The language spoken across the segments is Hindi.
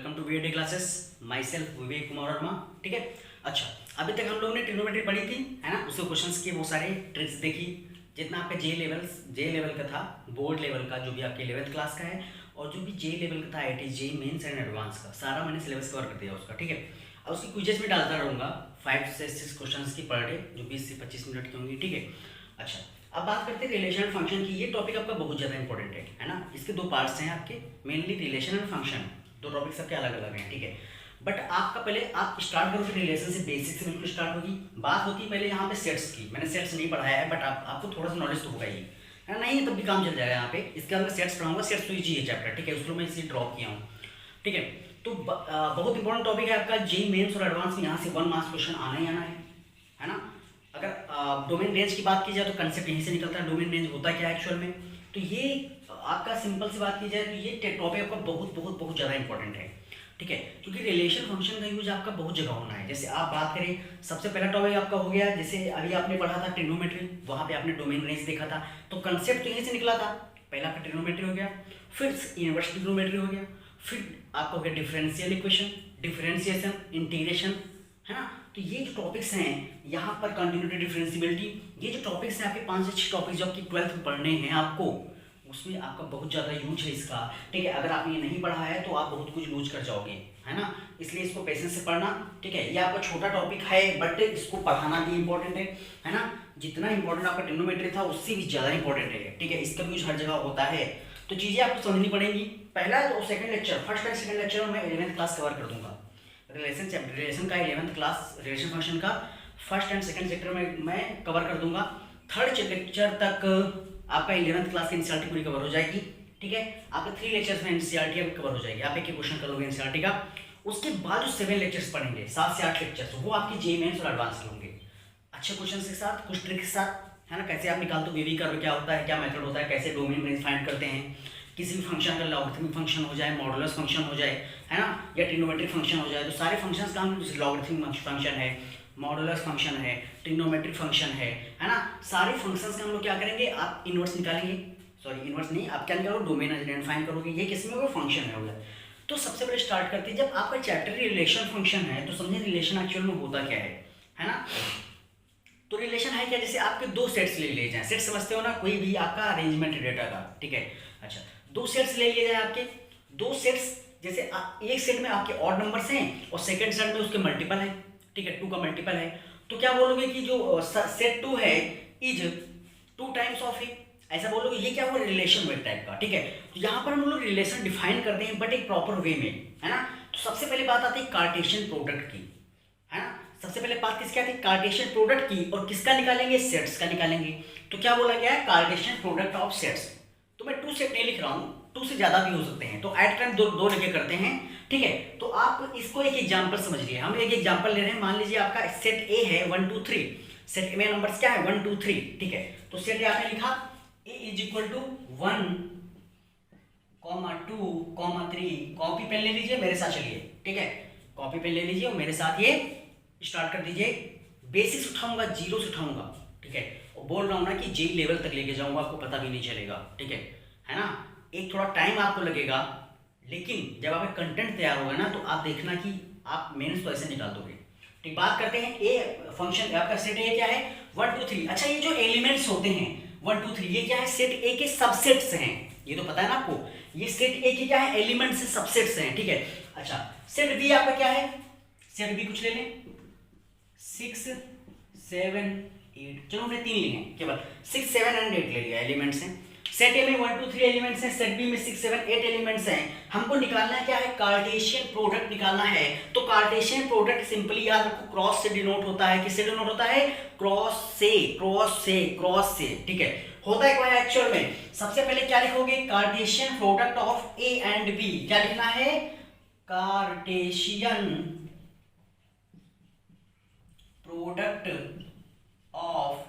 Welcome to VAD classes. Myself Vivek Kumar Verma. ठीक है। अच्छा, अभी तक हम लोगों ने ट्रिग्नोमेट्री पढ़ी थी, है ना। उसके क्वेश्चंस के वो सारे ट्रिक्स देखी। जितना आपका जे लेवल का था, बोर्ड लेवल का, जो भी आपके 11th क्लास का है, और जो भी जे लेवल का था, I T J mains and advance का, सारा मैंने सिलेबस कवर कर दिया उसका। ठीक है। अब उसकी क्विजेस में डालता रहूँगा 5 से 6 क्वेश्चन की पर डे, जो 20 से 25 मिनट की होंगी। ठीक है। अच्छा, अब बात करते हैं रिलेशन एंड फंक्शन की। ये टॉपिक आपका बहुत ज़्यादा इंपॉर्टेंट है ना। इसके दो पार्ट्स हैं आपके, मेनली रिलेशन एंड फंक्शन। दो टॉपिक सबके अलग अलग हैं। ठीक है। बट आपका पहले आप स्टार्ट करोगे रिलेशन से, बेसिक से बिल्कुल स्टार्ट होगी। बात होती है पहले यहाँ पे सेट्स की। मैंने सेट्स नहीं पढ़ाया है, बट आपको थोड़ा सा नॉलेज तो होगा ही, है ना। नहीं तब भी काम चल जाएगा यहाँ पे। इसके अंदर सेट्स पढ़ाऊंगा, सेट्स तो ईजी है चैप्टर। ठीक है। उसको मैं इसी ड्रॉप किया हूँ। ठीक है। तो बहुत इंपॉर्टेंट टॉपिक है आपका जे मेन्स और एडवांस में। यहाँ से 1 मार्क्स क्वेश्चन आना ही आना है ना। अगर डोमेन रेंज की बात की जाए तो कंसेप्ट यहीं से निकलता है। डोमेन रेंज होता क्या है एक्चुअल में, तो ये आपका सिंपल सी बात की जाए तो ये टॉपिक आपका बहुत बहुत बहुत ज़्यादा इंपॉर्टेंट है। ठीक है। क्योंकि रिलेशन फंक्शन का यूज आपका बहुत जगह होना है। जैसे आप बात करें, सबसे पहला टॉपिक आपका हो गया, जैसे अभी आपने पढ़ा था ट्रिग्नोमेट्री, वहाँ पे आपने डोमेन रेंज देखा था, तो कंसेप्ट तो यहीं से निकला था। पहला आपका ट्रिग्नोमेट्री हो गया, फिर इनवर्स ट्रिग्नोमेट्री हो गया, फिर आपका हो गया डिफरेंशियल इक्वेशन, डिफरेंशिएशन, इंटीग्रेशन, है ना। तो ये जो टॉपिक्स हैं यहाँ पर, कंटिन्यूटी, डिफरेंशियबिलिटी, ये जो टॉपिक्स हैं आपके 5 से 6 टॉपिक्स जो आपकी 12th में पढ़ने हैं आपको, उसमें आपका बहुत ज़्यादा यूज है इसका। ठीक है। अगर आपने ये नहीं पढ़ा है तो आप बहुत कुछ लूज कर जाओगे, है ना। इसलिए इसको पेशेंस से पढ़ना। ठीक है। ये आपका छोटा टॉपिक है, बट इसको पढ़ाना भी इंपॉर्टेंट है ना। जितना इंपॉर्टेंट आपका ट्रिग्नोमेट्री था उससे भी ज़्यादा इंपॉर्टेंट है। ठीक है। इसका यूज हर जगह होता है, तो चीज़ें आपको समझनी पड़ेंगी। पहला और second lecture, first and second lecture में मैं 11th क्लास कवर कर दूंगा। रिलेशन का 11th क्लास, रिलेशन फंक्शन का फर्स्ट एंड सेकंड चैप्टर में मैं कवर कर दूंगा। थर्ड लेक्चर तक आपका 11th क्लास की एनसीईआरटी पूरी कवर हो जाएगी। ठीक है। आपके 3 लेक्चर्स में एनसीईआरटी आपकी कवर हो जाएगी। आप एक क्वेश्चन कर लोगे एनसीईआरटी का। उसके बाद जो 7 लेक्चर्स पढ़ेंगे, 7 से 8 लेक्चर्स, वो आपके जे मेन्स और एडवांस के होंगे, अच्छे क्वेश्चन के साथ, कुछ ट्रिक के साथ, है ना। कैसे आप निकालते हो वीवी कर्व, क्या होता है, क्या मेथड होता है, कैसे डोमेन रेंज फाइंड करते हैं, किसी भी फंक्शन का लॉगरिथमिक फंक्शन हो जाए, मॉडुलस फंक्शन हो जाए, है ना, या ट्रिग्नोमेट्रिक फंक्शन हो जाए, तो सारे फंक्शंस का हम, लॉगरिथमिक फंक्शन है, मॉडुलस फंक्शन है, ट्रिग्नोमेट्रिक फंक्शन है ना। सारे फंक्शंस का हम लोग क्या करेंगे, आप इनवर्स निकालेंगे, सॉरी इनवर्स नहीं, आप क्या निकालोगे, डोमेन आइडेंटिफाई करोगे, ये किसी में कोई फंक्शन है हो गया। तो सबसे पहले स्टार्ट करते हैं, जब आपका चैप्टर रिलेशन फंक्शन है तो समझे रिलेशन एक्चुअल में होता क्या है ना। तो रिलेशन है क्या, जैसे आपके 2 सेट्स ले लिए जाए, सेट समझते हो ना, कोई भी आपका अरेंजमेंट डेटा का। ठीक है। अच्छा, 2 सेट्स ले लिए जाए आपके, 2 सेट्स, जैसे एक सेट में आपके ऑड नंबर्स हैं और सेकंड सेट में उसके मल्टीपल है। ठीक है। 2 का मल्टीपल है, तो क्या बोलोगे कि जो सेट 2 है इज 2 टाइम्स ऑफ ए, ऐसा बोलोगे। ये क्या हुआ, रिलेशन वेट टाइप का। ठीक है। तो यहाँ पर हम लोग रिलेशन डिफाइन करते हैं, बट एक प्रॉपर वे में, है ना। तो सबसे पहले बात आती है कार्टेशियन प्रोडक्ट की, है ना। सबसे पहले बात किसकी आती है, कार्टेशियन प्रोडक्ट की, और किसका निकालेंगे, सेट्स का निकालेंगे। तो क्या बोला गया है, कार्टेशियन प्रोडक्ट ऑफ सेट्स। तो मैं 2 सेट नहीं लिख रहा हूँ, 2 से ज्यादा भी हो सकते हैं, तो एट टाइम 2 लेके करते हैं। ठीक है। तो आप इसको एक एग्जांपल समझिए। हम एक एग्जांपल ले रहे हैं, मान लीजिए आपका सेट ए है 1 2 3, सेट ए में नंबर्स क्या है 1 2 3। ठीक है। तो सेट ए आपने लिखा A is equal to 1, 2, 3। Copy pen ले लीजिए, मेरे साथ चलिए। ठीक है। कॉपी पेन ले लीजिए और मेरे साथ ये स्टार्ट कर दीजिए। बेसिक्स उठाऊंगा, 0 से उठाऊंगा। ठीक है। और बोल रहा हूँ ना कि जे लेवल तक लेके जाऊंगा, आपको पता भी नहीं चलेगा। ठीक है ना। एक थोड़ा टाइम आपको लगेगा, लेकिन जब आपका कंटेंट तैयार होगा ना, तो आप देखना कि आप मेंस तो ऐसे निकाल दोगे। ठीक। बात करते हैं ए फंक्शन, आपका सेट ए क्या है 1 2 3। अच्छा, ये जो एलिमेंट्स होते हैं 1 2 3, ये क्या है, सेट ए के सबसेट्स हैं। ये तो पता है ना आपको, ये सेट ए के क्या है, एलिमेंट्स सबसेट्स हैं। ठीक है। अच्छा, सेट बी आपका क्या है, सेट बी कुछ ले लें, 6 7 8, चलो हमने 3 लिए हैं केवल, 6 7 एंड 8 ले लिया, एलिमेंट्स हैं। सेट ए में 1 2 3 एलिमेंट्स हैं, सेट बी में 6 7 8 एलिमेंट्स हैं। हमको निकालना क्या है, कार्टेशियन प्रोडक्ट निकालना है। तो कार्टेशियन प्रोडक्ट सिंपली याद रखो, क्रॉस से डिनोट होता है। किससे डिनोट होता है, क्रॉस से, क्रॉस से, क्रॉस से। ठीक है। होता है क्या है एक्चुअल में, सबसे पहले क्या लिखोगे, Cartesian product of A and B. क्या लिखना है, Cartesian product of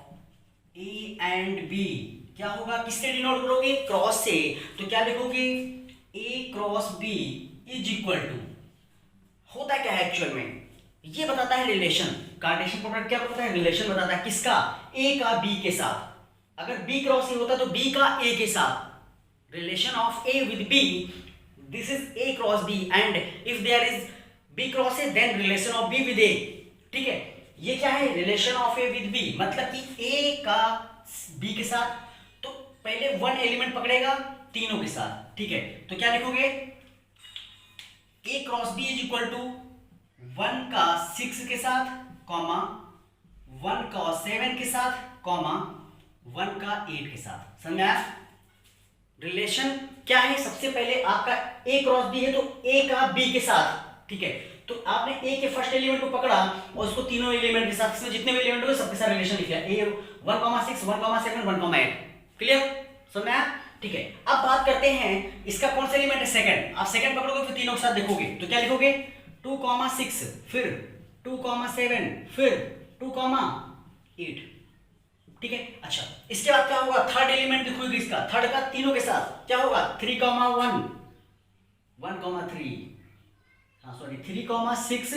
A and B. क्या होगा, किससे डिनोट करोगे, क्रॉस से। तो क्या लिखोगे, A cross B is equal to, होता क्या है एक्चुअल में, ये बताता है रिलेशन। कार्टेशियन प्रोडक्ट क्या बताता है, रिलेशन बताता है, किसका, ए का बी के साथ। अगर बी क्रॉस ए होता तो बी का ए के साथ, relation of A with B, this is A cross B and if there is B cross A then relation of B with A. ठीक है, ये क्या है, relation of A with B, मतलब कि ए का बी के साथ, तो पहले वन एलिमेंट पकड़ेगा तीनों के साथ। ठीक है, तो क्या लिखोगे, A cross B is equal to 1 का 6 के साथ कॉमा 1 का 7 के साथ कॉमा 1 का 8 के साथ। समझ आया? रिलेशन क्या है, सबसे पहले आपका ए क्रॉस बी है तो ए का बी के साथ। ठीक है, तो आपने ए के फर्स्ट एलिमेंट को पकड़ा और उसको तीनों एलिमेंट के साथ, इसमें जितने भी एलिमेंट हुए सबके साथ रिलेशन लिख लिया, ए 1,6 1,7 1,8। क्लियर? समझ में आया? ठीक है, अब बात करते हैं इसका कौन सा एलिमेंट है, सेकंड। आप सेकंड पकड़ोगे फिर तीनों के साथ देखोगे तो क्या लिखोगे, 2,6 फिर 2,7 फिर 2,8। ठीक है, अच्छा इसके बाद क्या होगा, थर्ड एलिमेंट लिखोगे इसका, थर्ड का तीनों के साथ क्या होगा, 3,1 1,3 हाँ सॉरी 3,6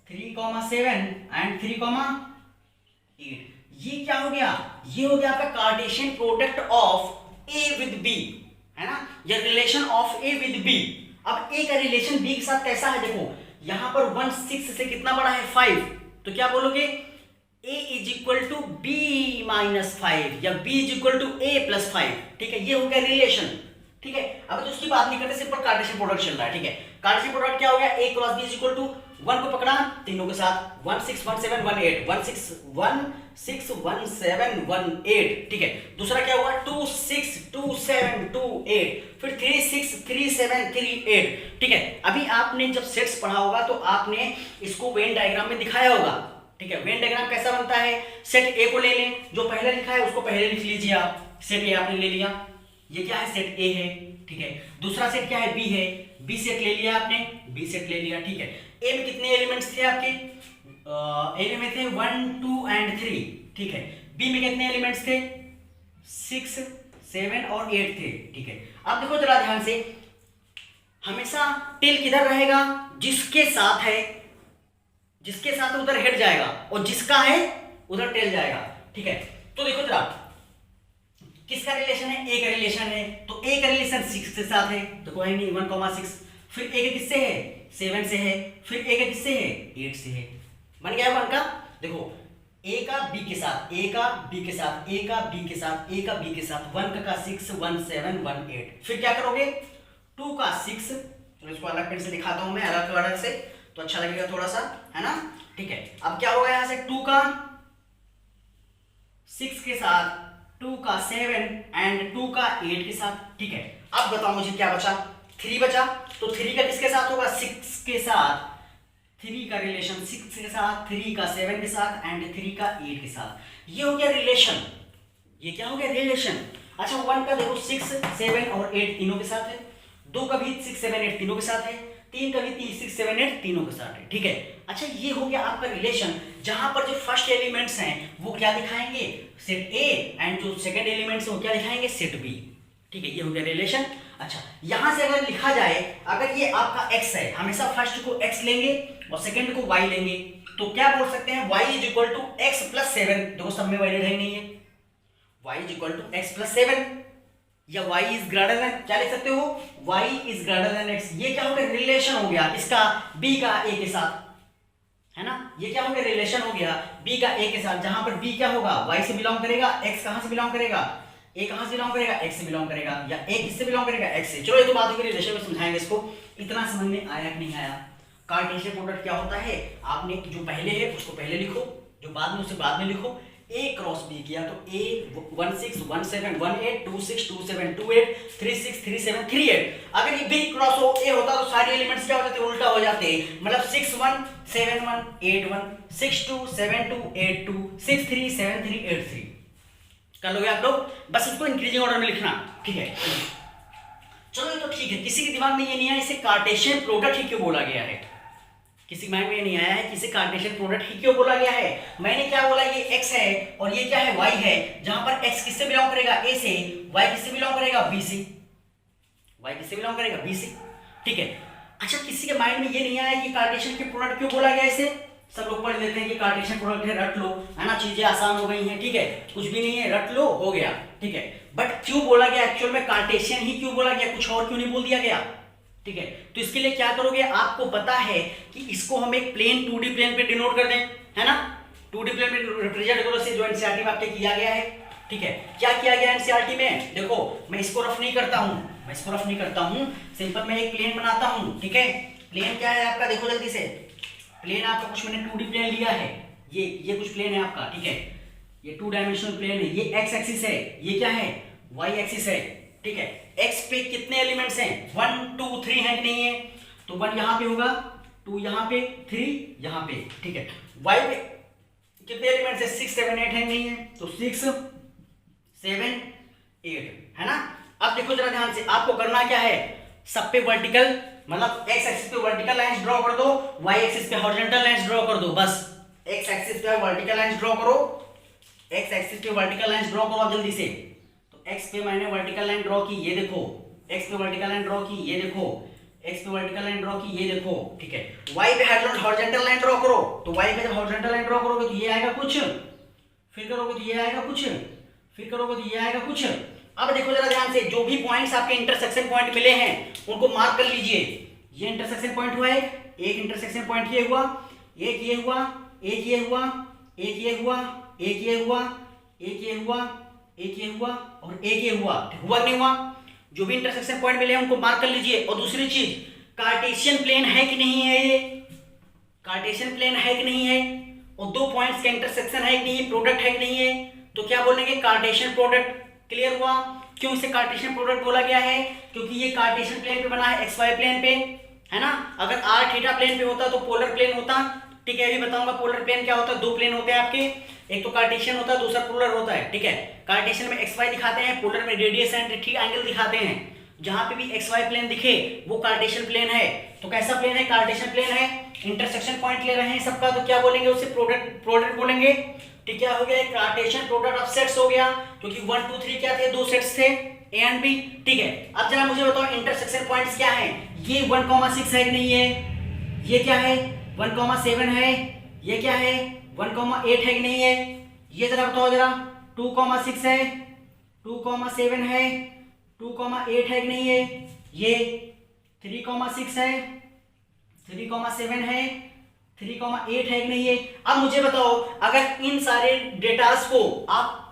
3,7 एंड 3,8। ये क्या हो गया, ये हो गया आपका Cartesian product of A with B, है ना, या relation of A with B. अब ए का रिलेशन बी के साथ कैसा है, देखो यहां पर 1 6 से कितना बड़ा है 5, तो क्या बोलोगे, a is equal to B minus 5 या b is equal to a plus 5। ठीक है, ये हो गया रिलेशन। ठीक है, अब तो उसकी बात नहीं करते, सिंपल कार्टेशियन प्रोडक्ट चल रहा है। ठीक है, कार्टेशियन प्रोडक्ट क्या हो गया, a cross b is equal to 1 को पकड़ा तीनों के साथ 1 6 1 7 1 8 1 6 1 6 1 7 1 8। ठीक है, दूसरा क्या हुआ 2 6 2 7 2 8 फिर 3 6 3 7 3 8। ठीक है, अभी आपने जब सेट्स पढ़ा होगा तो आपने इसको वेन डायग्राम में दिखाया होगा। ठीक है, वेन डायग्राम कैसा बनता है, सेट ए को ले लें, जो पहले लिखा है उसको पहले लिख लीजिए आप, सेट ए आपने ले लिया, ये क्या है सेट ए है। ठीक है, दूसरा सेट क्या है बी है, बी सेट ले लिया आपने, बी सेट ले लिया। ठीक है, ए में कितने एलिमेंट्स थे आपके, ए में थे 1 2 एंड 3। ठीक है, बी में कितने एलिमेंट्स थे 6 7 और 8 थे। ठीक है, अब देखो जरा ध्यान से, हमेशा टेल किधर रहेगा, जिसके साथ है, जिसके साथ उधर हेड जाएगा और जिसका है उधर टेल जाएगा। ठीक है, तो देखो जरा किसका रिलेशन है, ए का रिलेशन है, तो ए का रिलेशन 6 के साथ है तो कोई नहीं 1,6, फिर ए का किससे है 7 से है, फिर ए का किससे है 8 से है, बन गया 1 का। देखो ए का बी के साथ, ए का बी के साथ, ए का बी के साथ, ए का बी के साथ, 1 का 6 1 7 1 8। फिर क्या करोगे 2 का 6, चलो इसको अलग पेन से दिखाता हूं मैं, अलग से तो अच्छा लगेगा थोड़ा सा, है ना। ठीक है, अब क्या होगा यहां से 2 का 6 के साथ, 2 का 7 एंड 2 का 8 के साथ। ठीक है, अब बताओ मुझे क्या बचा, 3 बचा, तो 3 का किसके साथ होगा 6 के साथ, 3 का रिलेशन 6 के साथ, 3 का 7 के साथ एंड 3 का 8 के साथ। ये हो गया रिलेशन, ये क्या हो गया रिलेशन। अच्छा 1 का देखो 6 7 और 8 तीनों के साथ है, 2 का भी 6 7 8 तीनों के साथ है, 3 का भी 6 7 8 तीनों के साथ है। ठीक है, अच्छा ये हो गया आपका रिलेशन, जहां पर जो फर्स्ट एलिमेंट्स हैं वो क्या दिखाएंगे सेट ए एंड जो सेकंड एलिमेंट्स हैं वो क्या दिखाएंगे सेट बी। ठीक है, ये हो गया रिलेशन। अच्छा यहां से अगर लिखा जाए, अगर ये आपका x है, हमेशा फर्स्ट को x लेंगे और सेकंड को y लेंगे, तो क्या बोल सकते हैं y is equal to x plus 7। देखो सब में वैलिड है नहीं है, y is equal to x plus 7 या y इज ग्रेटर देन, क्या लिख सकते हो y is greater than x। ये क्या हो गया रिलेशन हो गया इसका b का a के साथ, है ना, ये क्या हो गया रिलेशन हो गया b का a के साथ, जहां पर b क्या होगा y से बिलोंग करेगा, x कहां से बिलोंग करेगा, a कहां से बिलोंग करेगा x से बिलोंग करेगा, या a किससे बिलोंग करेगा x से। चलो ये तो बात होगी रिलेशन में, समझाएंगे इसको। इतना समझ में आया कि नहीं आया, कार्टेशियन प्रोडक्ट क्या होता है, आपने जो पहले है उसको पहले लिखो, जो बाद में उसे बाद में लिखो। a क्रॉस b किया तो a 1 6 1 7 1 8 2 6 2 7 2 8 3 6 3 7 3 8। अगर ये b क्रॉस हो a होता तो सारे एलिमेंट्स क्या हो जाते, उल्टा हो जाते, मतलब 6 1 7 1 8 1 6 2 7 2 8 2 6 3 7 3 8 3। कर लोगे आप लोग, बस इसको इंक्रीजिंग ऑर्डर में लिखना। ठीक है, चलो ये तो ठीक है, किसी के दिमाग में ये नहीं आया इसे कार्टेशियन प्रोडक्ट ही क्यों बोला गया है, किसी माइंड में नहीं आया है किसी कार्टेशियन प्रोडक्ट ही क्यों बोला गया है। मैंने क्या बोला, ये x है और ये क्या है y है, जहां पर x किससे बिलोंग करेगा a से, y किससे बिलोंग करेगा b से, y किससे बिलोंग करेगा b से। ठीक है, अच्छा किसी के माइंड में ये नहीं आया कि कार्टेशियन के प्रोडक्ट क्यों बोला गया इसे, सब लोग पढ़ लेते हैं कि कार्टेशियन प्रोडक्ट है, रट लो, है ना, चीजें आसान हो गई हैं, ठीक है, कुछ भी नहीं है, रट लो, हो गया, ठीक है। बट क्यों बोला गया एक्चुअल में कार्टेशियन ही क्यों बोला गया, कुछ और क्यों नहीं बोल दिया गया, ठीक है। तो इसके लिए क्या करोगे, आपको पता है कि इसको हम एक प्लेन 2D प्लेन पे डिनोट कर दें, है ना, 2D प्लेन पे रिप्रेजेंट करो, से जो एनसीईआरटी में आपके किया गया है, ठीक है। क्या किया गया एनसीईआरटी में, देखो मैं इसको रफ नहीं करता हूं, मैं इसको रफ नहीं करता हूं, सिंपल मैं एक प्लेन बनाता हूं, ठीक है। प्लेन क्या है आपका, देखो जल्दी से, प्लेन आपका कुछ मैंने 2D प्लेन लिया है, ये कुछ प्लेन है आपका, ठीक है, ये 2 डायमेंशनल प्लेन है, ये एक्स एक्सिस है, ये क्या है, वाई एक्सिस है, ठीक है। एक्स पे कितने एलिमेंट्स हैं, 1 2 3 है कि नहीं है, तो 1 यहां पे होगा, 2 यहां पे, 3 यहां पे, ठीक है। वाई पे कितने एलिमेंट्स है, 6 7 8 है नहीं है, तो 6 7 8 है ना। अब देखो जरा ध्यान से, आपको करना क्या है, सब पे वर्टिकल, मतलब एक्स एक्सिस पे वर्टिकल लाइंस ड्रॉ कर दो, वाई एक्सिस पे हॉरिजॉन्टल लाइंस ड्रॉ कर दो, बस एक्स एक्सिस पे वर्टिकल लाइंस ड्रॉ करो, एक्स एक्सिस पे वर्टिकल लाइंस ड्रॉ करो जल्दी से। तो एक्स पे मैंने वर्टिकल लाइन ड्रॉ की, ये देखो, एक्स पे वर्टिकल लाइन ड्रॉ की, ये देखो, एक्स पे वर्टिकल लाइन ड्रॉ की, ये देखो, ठीक है। वाई पे हॉरिजॉन्टल लाइन ड्रॉ करो, तो वाई पे जब हॉरिजॉन्टल लाइन ड्रॉ करोगे तो ये आएगा कुछ, फिर करोगे तो ये आएगा कुछ, फिर करोगे तो ये आएगा कुछ। अब देखो जरा ध्यान से, जो भी पॉइंट्स आपके इंटरसेक्शन पॉइंट मिले हैं उनको मार्क कर लीजिए। ये इंटरसेक्शन पॉइंट हुआ है, एक इंटरसेक्शन पॉइंट ये हुआ, एक ये हुआ, एक ये हुआ, एक ये हुआ, एक ये हुआ, एक ये हुआ, एक ये हुआ और एक ये हुआ, हुआ नहीं हुआ, जो भी इंटरसेक्शन पॉइंट मिले हैं उनको मार्क कर लीजिए। और दूसरी चीज, कार्टेशियन प्लेन है कि नहीं है, ये कार्टेशियन प्लेन है कि नहीं है, और दो पॉइंट्स का इंटरसेक्शन है कि नहीं है, प्रोडक्ट है कि नहीं है, तो क्या बोलेंगे, कार्टेशियन प्रोडक्ट। क्लियर हुआ, क्यों इसे कार्टेशियन प्रोडक्ट बोला गया है, क्योंकि ये कार्टेशियन प्लेन पे बना है, एक्स वाई प्लेन पे, है ना। अगर आर थीटा प्लेन पे होता तो पोलर प्लेन होता, ठीक है, अभी बताऊंगा पोलर प्लेन क्या होता है। दो प्लेन होते हैं आपके, एक तो कार्टेशियन होता है, दूसरा पोलर होता है, ठीक है। कार्टेशियन में एक्स वाई दिखाते हैं, पोलर में रेडियस एंड ठीक एंगल दिखाते हैं। जहां पे भी एक्स वाई प्लेन दिखे वो कार्टेशियन प्लेन है। तो कैसा प्लेन है, कार्टेशियन प्लेन है, इंटरसेक्शन पॉइंट ले रहे हैं सबका, तो क्या बोलेंगे उसे, प्रोडक्ट बोलेंगे, ठीक। क्या हो गया, कार्टेशियन प्रोडक्ट ऑफ सेट्स हो गया, क्योंकि 1 2 3 क्या थे, दो सेट्स थे, ए एंड बी, ठीक है। अब जरा मुझे बताओ इंटरसेक्शन पॉइंट्स क्या है, ये 1,6 है कि नहीं है, ये क्या है 1,7 है, ये क्या है 1,8 है कि नहीं है, ये जरा बताओ जरा, 2,6 है, 2,7 है, 2,8 है कि नहीं है, ये 3,6 है, 3,7 है, 3,8 है कि नहीं है। अब मुझे बताओ, अगर इन सारे डेटास को आप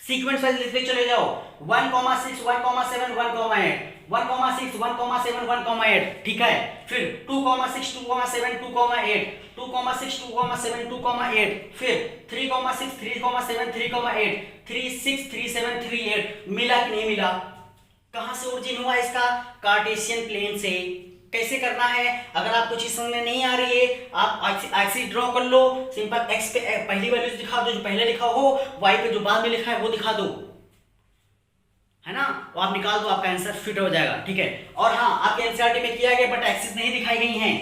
सीक्वेंस वाइज लिखते चले जाओ, 1,6 1,7 1,8, 1,6 1,7 1,8, ठीक है। फिर 2,6 2,7 2,8, 2,6 2,7 2,8, फिर 3,6 3,7 3,8, 3,6 3,7 3,8, मिला कि नहीं मिला। कहां से ओरिजिन हुआ इसका, कार्टेशियन प्लेन से। कैसे करना है, अगर आपको चीज समझ में नहीं आ रही है, आप एक्सिस ड्रॉ कर लो, सिंपल एक्स पे पहली वैल्यूज दिखा दो जो पहले लिखा हो, वाई पे जो बाद में लिखा है वो दिखा दो, है ना, वो आप निकाल दो, आपका आंसर फिट हो जाएगा, ठीक है। और हाँ, आपके एनसीईआरटी में किया गया बट एक्सिस नहीं दिखाई गई हैं,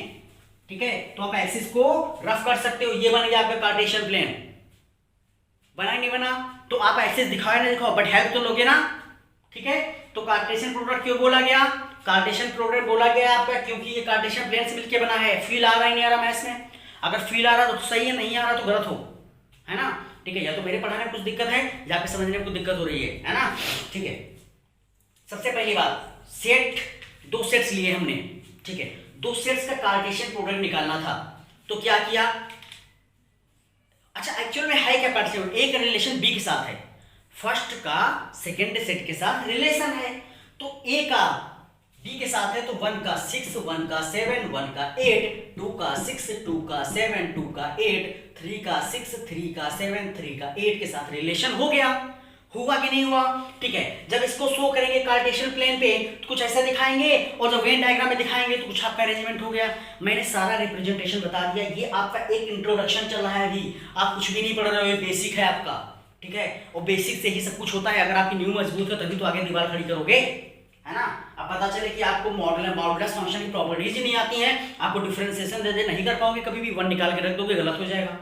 ठीक है, तो आप एक्सिस को रफ कर सकते हो। ये बन गया आपका कार्टेशियन प्लेन, बना नहीं बना, तो आप एक्सिस दिखाओ ना दिखाओ बट हेल्प तो लोगे ना, ठीक है। तो कार्टेशियन प्रोडक्ट क्यों बोला गया, कार्टेशियन प्रोडक्ट बोला गया आपका क्योंकि ये कार्टेशियन प्लेन से मिलके बना है। फील आ रहा है नहीं आ रहा मैथ्स में, अगर फील आ रहा तो सही है, नहीं आ रहा तो गलत हो, है ना, ठीक है। या तो मेरे पढ़ाने में कुछ दिक्कत है या फिर समझने में कुछ दिक्कत हो रही है ना, ठीक है। सबसे पहली बात, सेट, दो सेट्स लिए हमने, ठीक है, दो सेट्स का कार्टेशियन प्रोडक्ट निकालना था, तो क्या किया, अच्छा एक्चुअल में है क्या कार्टेशियन, एक रिलेशन बी के साथ है, फर्स्ट का सेकेंड सेट के साथ रिलेशन है, तो ए का बी के साथ है, तो 1 का 6 1 का 7 1 का 8, 2 का 6 2 का 7 2 का 8, 3 का 6 3 का 7 3 का 8 के साथ रिलेशन हो गया, हुआ कि नहीं हुआ, ठीक है। जब इसको शो करेंगे कार्टेशियन प्लेन पे तो कुछ ऐसा दिखाएंगे, और जब वेन डायग्राम में दिखाएंगे तो कुछ आपका अरेंजमेंट हो गया। मैंने सारा रिप्रेजेंटेशन बता दिया, ये आपका एक इंट्रोडक्शन चल रहा है, अभी आप कुछ भी नहीं पढ़ रहे हो, ये बेसिक है आपका, ठीक है, और बेसिक से ही सब कुछ होता है। अगर आपकी न्यू मजबूत है तभी तो आगे दीवार खड़ी करोगे, है ना। अब पता चले कि आपको मॉडुलस फंक्शन की प्रॉपर्टीज ही नहीं आती हैं, आपको डिफरेंशिएशन दे नहीं कर पाओगे, कभी भी 1 निकाल के रख दोगे, गलत हो जाएगा,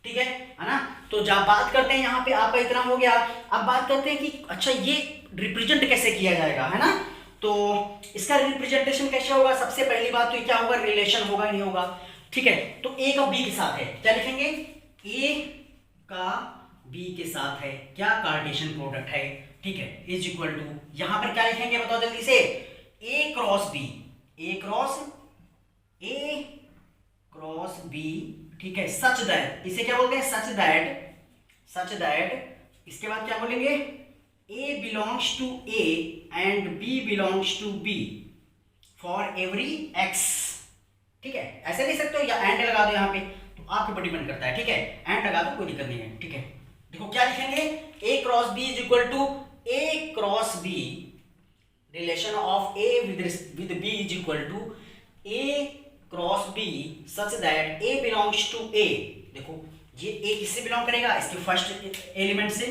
ठीक है ना। तो जब बात करते हैं यहाँ पे आपका इतना हो गया, अब बात करते हैं कि अच्छा ये रिप्रेजेंट कैसे किया जाएगा, है ना। तो इसका रिप्रेजेंटेशन कैसे होगा, सबसे पहली बात तो क्या होगा, रिलेशन होगा नहीं होगा। ठीक है, तो ए का बी के साथ है, क्या लिखेंगे, ए का बी के साथ है, क्या कार्टेशियन प्रोडक्ट है, ठीक है, इज इक्वल टू, यहां पर क्या लिखेंगे बताओ जल्दी से, ए क्रॉस बी, ए क्रॉस बी, ठीक है, सच दैट, इसे क्या बोलते हैं, सच दैट, इसके बाद क्या बोलेंगे, A belongs to A and B belongs to B for every X, ठीक है, ऐसे लिख सकते हो या एंड लगा दो यहाँ पे, तो आपके ऊपर डिपेंड करता है, ठीक है, एंड लगा दो कोई दिक्कत नहीं है, ठीक है, देखो क्या लिखेंगे, A cross B is equal to A cross B, relation of A with B is equal to A cross B such that A belongs to A, देखो ये ए किससे बिलोंग करेगा, इसके फर्स्ट एलिमेंट से,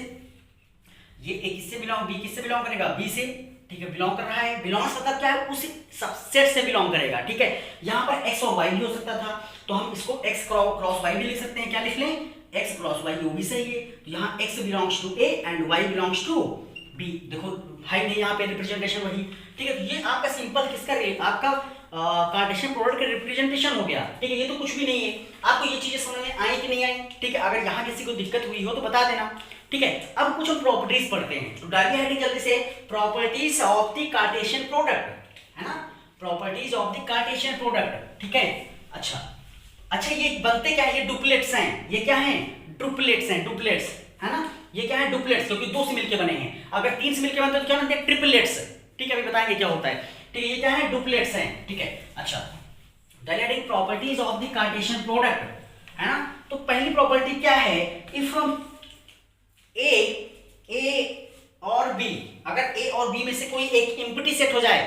ये ए किससे बिलोंग, बी किससे बिलोंग करेगा, बी से, ठीक है, बिलोंग कर रहा है, बिलोंग्स मतलब क्या है, उसी सबसेट से बिलोंग करेगा, ठीक है, यहाँ पर एक्स और वाई भी हो सकता था, तो हम इसको एक्स क्रॉस वाई भी लिख सकते हैं, क्या लिख लें, एक्स क्रॉस वाई, वो भी सही है, तो यहाँ X belongs to A and Y belongs to B, देखो भाई नहीं यहाँ पे रिप्रेजेंटेशन वही, ठीक है, तो ये आपका सिंपल किसका आपका कार्टेशियन प्रोडक्ट का रिप्रेजेंटेशन हो गया, ठीक है, ये तो कुछ भी नहीं है, आपको ये चीजें समझ में आई कि नहीं आई, ठीक है, अगर यहाँ किसी को दिक्कत हुई हो तो बता देना, ठीक है, अब कुछ हम प्रॉपर्टीज पढ़ते हैं, तो डालिए हेडिंग जल्दी से, properties of the Cartesian product, है ना, properties of the Cartesian product, ठीक है, अच्छा ये बनते क्या है, ये डुप्लेट्स हैं, ये क्या है, डुप्लेट्स हैं, डुप्लेट्स, है ना, ये क्या है, डुप्लेट्स, क्योंकि दो से मिलकर बने हैं, अगर तीन से मिलकर बनते तो क्या बनते हैं, ट्रिपलेट्स, ठीक है, अभी बताएंगे क्या होता है, ठीक है, ये क्या है, डुप्लेट्स हैं, ठीक है, अच्छा, dialectic properties of the Cartesian product, है ना, तो पहली प्रॉपर्टी क्या है, इफ ए और बी, अगर ए और बी में से कोई एक एम्प्टी सेट हो जाए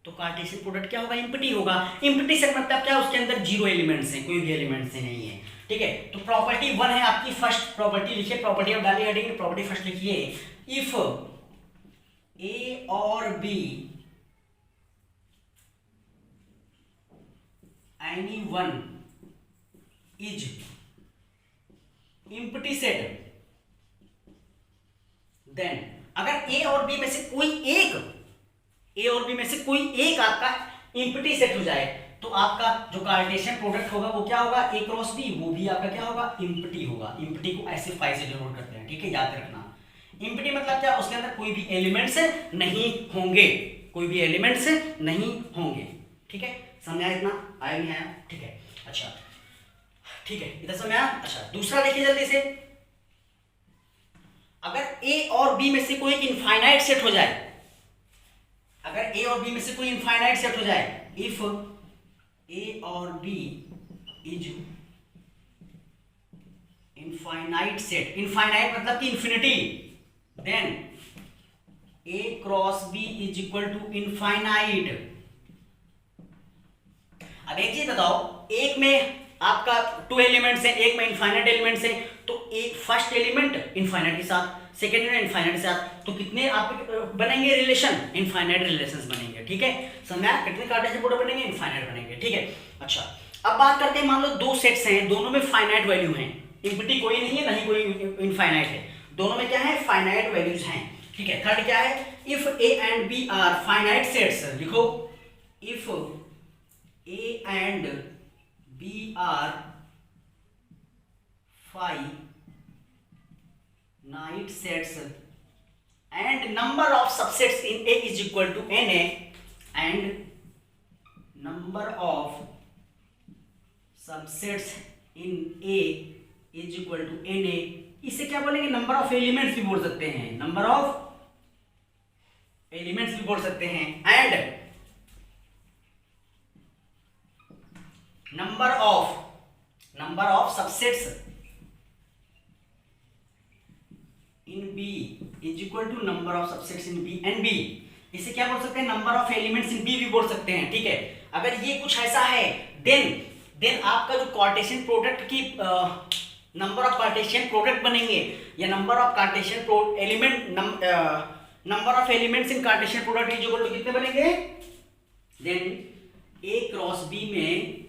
तो कार्टेशियन प्रोडक्ट क्या होगा, एम्प्टी होगा, एम्प्टी सेट मतलब क्या, उसके अंदर जीरो एलिमेंट्स हैं, कोई भी एलिमेंट्स नहीं है, ठीक है, तो प्रॉपर्टी 1 है आपकी, फर्स्ट प्रॉपर्टी लिखिए, प्रॉपर्टी ऑफ डाली हेडिंग, प्रॉपर्टी फर्स्ट लिखिए, इफ ए और B any one is empty set, then अगर ए और बी में से कोई एक आपका एम्प्टी सेट हो जाए तो आपका जो कार्टेशियन प्रोडक्ट होगा वो क्या होगा, ए क्रॉस बी, वो भी आपका क्या होगा, एम्प्टी होगा, एम्प्टी को ऐसे फाइव से डिनोट करते हैं, ठीक है, याद रखना, एम्प्टी मतलब क्या, उसके अंदर कोई भी एलिमेंट्स नहीं होंगे, ठीक है, समझ आया, इतना आया नहीं आया, ठीक है, अच्छा, ठीक है, इधर समझ आया, अच्छा, दूसरा देखिए जल्दी से, अगर ए और बी में से कोई इनफाइनाइट सेट हो जाए, इफ ए और B is infinite set, infinite मतलब कि infinity, then A cross B is equal to infinite. अब एक चीज बताओ, एक में आपका टू एलिमेंट्स हैं, एक में इनफाइनाइट एलिमेंट्स हैं, तो एक फर्स्ट एलिमेंट इनफाइनाइट के साथ, सेकेंड एलिमेंट इनफाइनाइट के साथ, तो कितने आपके बनेंगे रिलेशन, इनफाइनाइट रिलेशंस बनेंगे, ठीक है, समझा, कितने कार्टेशियन प्रोडक्ट बनेंगे, इनफाइनाइट बनेंगे, ठीक है, अच्छा, अब बात करते हैं, मान लो दो सेट्स हैं, दोनों में फाइनाइट वैल्यू हैं, एम्प्टी कोई नहीं है, नहीं कोई इनफाइनाइट है, दोनों में क्या है, फाइनाइट वैल्यूज हैं, ठीक है, थर्ड क्या है, if A and B are finite sets, लिखो, if A and B are finite sets and number of subsets in A is equal to Na and number of subsets in A is equal to Na, इसे क्या बोलेंगे, नंबर ऑफ एलिमेंट्स भी बोल सकते हैं, and number of subsets in B is equal to number of subsets in B and B, इसे क्या बोल सकते हैं, number of elements in B भी बोल सकते हैं, ठीक है, अगर ये कुछ ऐसा है, देन आपका जो कार्टेशियन प्रोडक्ट की नंबर ऑफ कार्टेशियन प्रोडक्ट बनेंगे, या number of Cartesian number of elements in Cartesian product is equal to कितने बनेंगे, देन A क्रॉस B में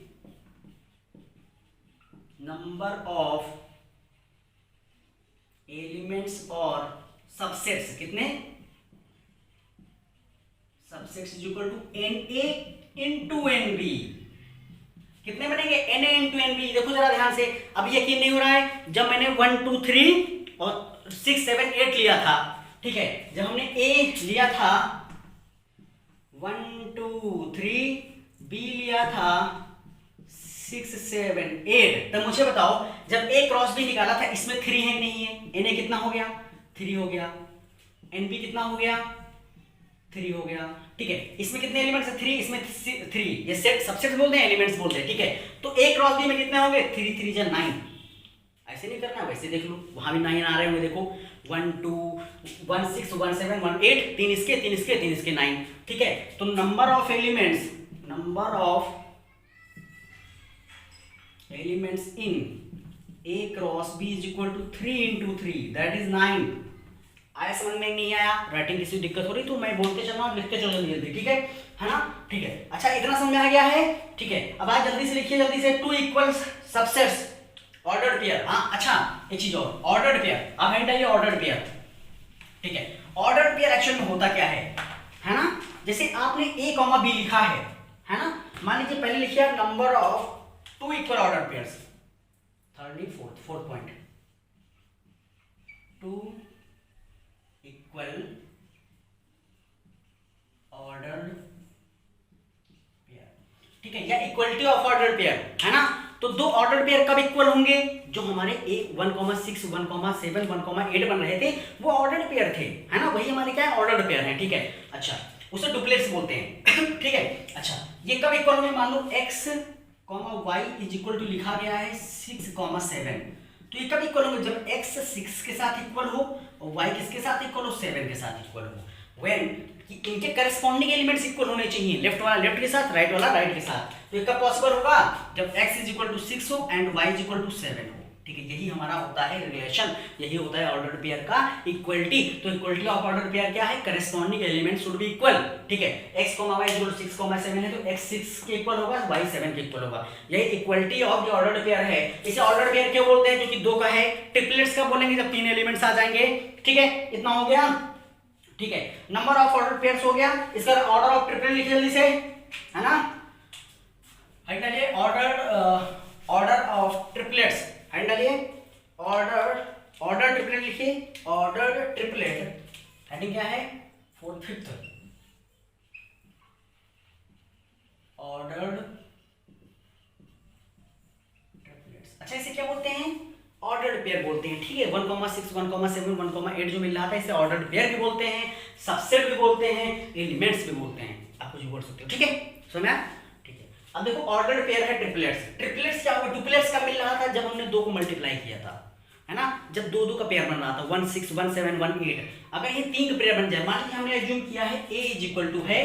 नंबर ऑफ एलिमेंट्स और सबसेट्स, कितने, subsets is equal to Na into NB, कितने बनेंगे Na इंटू NB। देखो जरा ध्यान से, अब यकीन नहीं हो रहा है, जब मैंने 1 2 3 और 6 7 8 लिया था, ठीक है, जब हमने A लिया था 1 2 3, B लिया था 6 7 8, तब मुझे बताओ जब A क्रॉस B निकाला था इसमें 3 है कि नहीं है? Na कितना हो गया? 3 हो गया। NB कितना हो गया? 3 हो गया। ठीक है, इसमें कितने एलिमेंट्स है? 3, इसमें 3। ये सेट सबसेट बोलते हैं, एलिमेंट्स बोलते हैं। ठीक है, तो A क्रॉस B में कितने होंगे? 3 3 जा 9। ऐसे नहीं करना, वैसे देख लो, वहां भी 9 आ रहे होंगे। देखो 1 2 1 6 1 7 1 8, 3 इसके 3 इसके 3 इसके 9। ठीक है, तो number of elements in A cross B is equal to 3 into 3, that is 9। आया समझ में? नहीं आया? राइटिंग किसी दिक्कत हो रही तो मैं बोलते चल रहा हूं, लिखते चलो जल्दी। ठीक है ना? ठीक है, अच्छा इतना समझ में आ गया है। ठीक है, अब आज जल्दी से लिखिए, जल्दी से। 2 इक्वल्स सबसेट्स ऑर्डर्ड पेयर। हाँ अच्छा, एक चीज और, ऑर्डर्ड पेयर। अब है डालिए ऑर्डर्ड पेयर। ठीक है, ऑर्डर्ड पेयर एक्चुअल में होता क्या है ना? जैसे आपने A कॉमा B लिखा है ना? मान लीजिए पहले लिखिए number of 2 equal ordered pairs, third fourth point, 2 equal ordered pair. ठीक है, या इक्वलिटी ऑफ ऑर्डर्ड पेयर, है ना? तो दो ऑर्डर्ड पेयर कब इक्वल होंगे? जो हमारे 1,6 1,7 1,8 बन रहे थे वो ऑर्डर्ड पेयर थे, है ना? वही हमारे क्या है? ऑर्डर्ड पेयर है। ठीक है, अच्छा उसे डुप्लेट्स बोलते हैं। ठीक है, अच्छा ये कब इक्वल होंगे? मान लो x, y is equal to लिखा गया है 6, 7, तो ये कब इक्वल होंगे? जब x 6 के साथ इक्वल हो और y किसके साथ इक्वल हो? 7 के साथ इक्वल हो। व्हेन इनके करस्पॉन्डिंग एलिमेंट्स इक्वल होने चाहिए, लेफ्ट वाला लेफ्ट के साथ, राइट वाला राइट के साथ। तो ये कब पॉसिबल होगा? जब x इज इक्वल टू 6 हो and y is equal to 7 हो। ठीक है, यही हमारा होता है रिलेशन, यही होता है ऑर्डर्ड पेयर का इक्वलिटी। तो इक्वलिटी ऑफ ऑर्डर्ड पेयर क्या है? Corresponding element should be equal. ठीक है, x, y is equal to 6, 7 है तो x 6 के इक्वल होगा, y 7 के इक्वल होगा। यही इक्वलिटी ऑफ जो ऑर्डर्ड पेयर है। इसे ऑर्डर्ड पेयर क्यों बोलते हैं? क्योंकि दो का है। ट्रिपलेट्स का बोलेंगे जब 3 एलिमेंट्स आ जाएंगे। ठीक है, इतना हो गया। ठीक है, नंबर ऑफ ऑर्डर्ड पेयर्स हो गया। इसका ऑर्डर ऑफ ट्रिपलेट लिखिए जल्दी से, है ना? हेड डालिए ऑर्डर ऑफ ट्रिपलेट्स, हेड डालिए ऑर्डर ट्रिपलेट लिखिए, ऑर्डर ट्रिपलेट हेडिंग क्या है? 4th 5th order triplets. अच्छा इसे क्या बोलते हैं? ऑर्डर्ड पेयर बोलते हैं। ठीक है, 1,6 1,7 1,8 जो मिल रहा था इसे ऑर्डर्ड पेयर भी बोलते हैं, सबसेट भी बोलते हैं, एलिमेंट्स भी बोलते हैं, आप कुछ भी बोल सकते हो। ठीक है, समझा? ठीक है, अब देखो ऑर्डर्ड पेयर है ट्रिपलेट्स। ट्रिपलेट्स क्या होगा? डुप्लेट्स का मिल रहा था जब हमने 2 को मल्टीप्लाई किया था, है ना? जब 2 का पेयर बन रहा था 1 6 1 7 1 8। अगर ये 3 का पेयर बन जाए, मान लीजिए हमने एज्यूम किया है A इज इक्वल टू है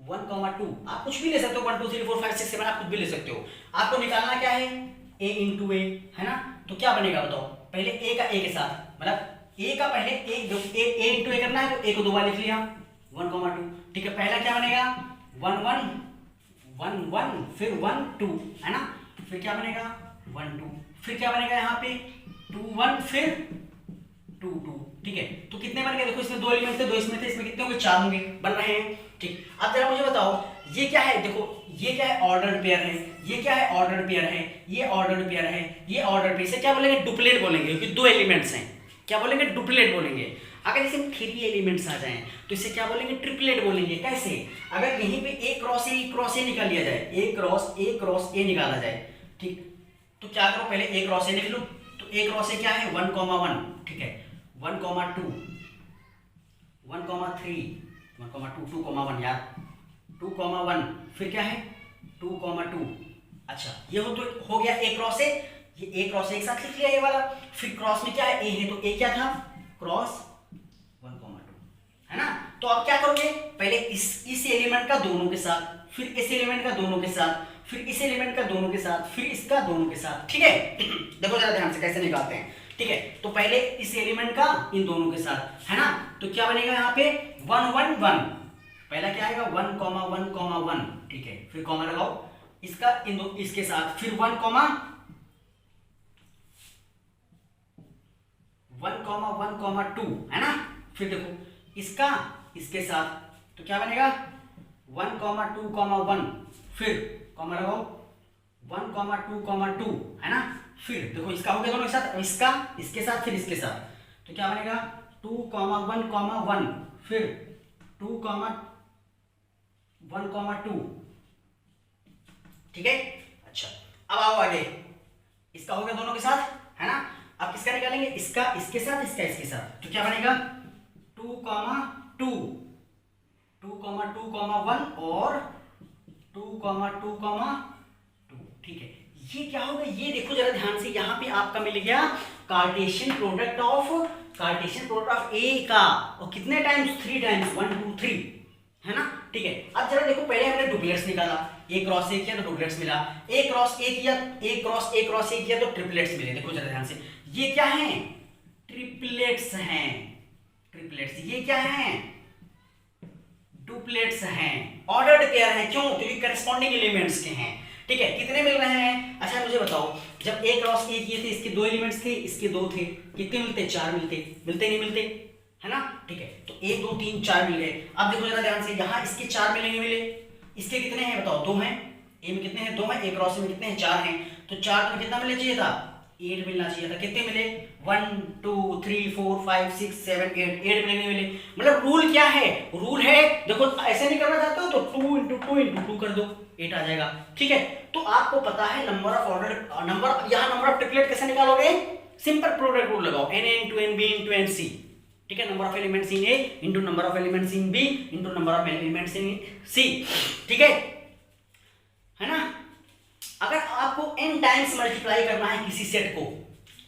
1,2, आप कुछ भी ले सकते हो, 1 2 3 4 5 6 7 आप कुछ भी ले सकते हो। आपको निकालना क्या है? A इंटू ए, है ना? तो क्या बनेगा बताओ? पहले A का A के साथ, मतलब A का पहले A इंटू ए करना है तो A को 2 बार लिख लिया 1,2। ठीक है, पहला क्या बनेगा? 1 1 1 1, फिर 1 2, है ना? फिर क्या बनेगा? 1 2, फिर क्या बनेगा यहाँ पे? 2 1, फिर 2 2। ठीक है, तो कितने बन गए? देखो इसमें 2 एलिमेंट थे, 2 इसमें थे, इसमें कितने होंगे? 4 होंगे, बन रहे हैं। ठीक, अब जरा मुझे बताओ ये क्या है? देखो ये क्या है? ऑर्डर्ड पेयर है। ये क्या है? ऑर्डर्ड पेयर है। ये ऑर्डर्ड पेयर है, ये ऑर्डर्ड पेयर। इसे क्या बोलेंगे? डुप्लेट बोलेंगे, क्योंकि 2 एलिमेंट्स हैं। क्या बोलेंगे? डुप्लेट बोलेंगे। अगर इसमें 3 एलिमेंट्स आ जाएं तो इसे क्या बोलेंगे? ट्रिपलेट बोलेंगे। कैसे? अगर यहीं पे A क्रॉस A निकाल लिया जाए, A क्रॉस A निकाला जाए, ठीक, तो क्या करो? पहले A क्रॉस A लिख लो। तो A क्रॉस A क्या है? 1,1, ठीक है, 1,2 1,3 1,2 2,1 यार, 2,1, फिर क्या है? 2,2। अच्छा ये हो गया A क्रॉस A। ये A क्रॉस A एक साथ लिख लिया ये वाला। फिर क्रॉस में क्या है? A है, तो A क्या था? क्रॉस 1,2, है ना? तो आप क्या करोगे? पहले इस एलिमेंट का दोनों के साथ, फिर इस एलिमेंट का दोनों के साथ, फिर इस एलिमेंट का दोनों के साथ, फिर इसका दोनों के साथ। ठीक है, देखो जरा ध्यान से कैसे निकालते हैं। ठीक है, तो पहले इस एलिमेंट का इन दोनों के साथ, है ना? तो क्या बनेगा यहाँ पे? 1 1 1। पहला क्या आएगा? 1,1,1। ठीक है, फिर कॉमा लगाओ इसका इसके साथ, फिर 1,1,2, है ना? फिर देखो इसका इसके साथ, तो क्या बनेगा? 1,2,1, फिर कॉमा लगाओ 1,2,2 है ना। फिर देखो इसका हो गया दोनों के साथ, इसका इसके साथ फिर इसके साथ, तो क्या बनेगा 2,1,1, फिर 2,1,2, ठीक है। अच्छा अब आओ आगे, इसका हो गया दोनों के साथ है ना। अब किसका निकालेंगे, इसका इसके साथ, इसका इसके साथ, तो क्या बनेगा 2,2, 2,2,1 और 2,2,2, ठीक है। ये क्या होगा, ये देखो जरा ध्यान से, यहां पे आपका मिल गया कार्टेशियन प्रोडक्ट ऑफ ए का, और कितने टाइम्स, 3 टाइम्स, 1 2 3 है ना, ठीक है। अब जरा देखो, पहले हमने डुप्लेट्स निकाला, ए क्रॉस ए किया तो डुप्लेट्स मिला, ए क्रॉस ए किया, ए क्रॉस ए किया तो ट्रिपलेट्स मिले। देखो जरा ध्यान से, ये क्या है, ट्रिपलेट्स हैं, ट्रिपलेट्स। ये क्या है, डुप्लेट्स हैं, ऑर्डर्ड पेयर हैं, क्यों, क्योंकि करस्पॉन्डिंग एलिमेंट्स के हैं, ठीक है। कितने मिल रहे हैं, अच्छा मुझे बताओ, जब ए क्रॉस ए किए थे, इसके 2 एलिमेंट्स थे, इसके 2 थे, कितने मिलते, 4 मिलते, मिलते नहीं मिलते, है ना, ठीक है। तो 1 2 3 4 मिल गए। अब देखो जरा ध्यान से, यहाँ इसके 4 मिले नहीं मिले, इसके कितने हैं बताओ, 2 हैं, ए में कितने हैं, 2 हैं, ए क्रॉस में कितने हैं, 4 हैं, तो 4 में कितना मिलना चाहिए था, 8 मिलना चाहिए था, कितने मिले, 1 2 3 4 5 6 7 8 मिले नहीं मिले। मतलब रूल क्या है, रूल है, देखो ऐसे नहीं करना चाहते हो तो 2 × 2 × 2 कर दो, 8 आ जाएगा, ठीक है। तो आपको पता है नंबर ऑफ ऑर्डर, नंबर, यहाँ नंबर ऑफ ट्रिपलेट कैसे निकालोगे, सिंपल प्रोडक्ट रूल लगाओ, n × n b × n c, ठीक है। Number of elements in A into number of elements in B into number of elements in C, ठीक है ना। अगर आपको n टाइम्स मल्टीप्लाई करना है किसी सेट को,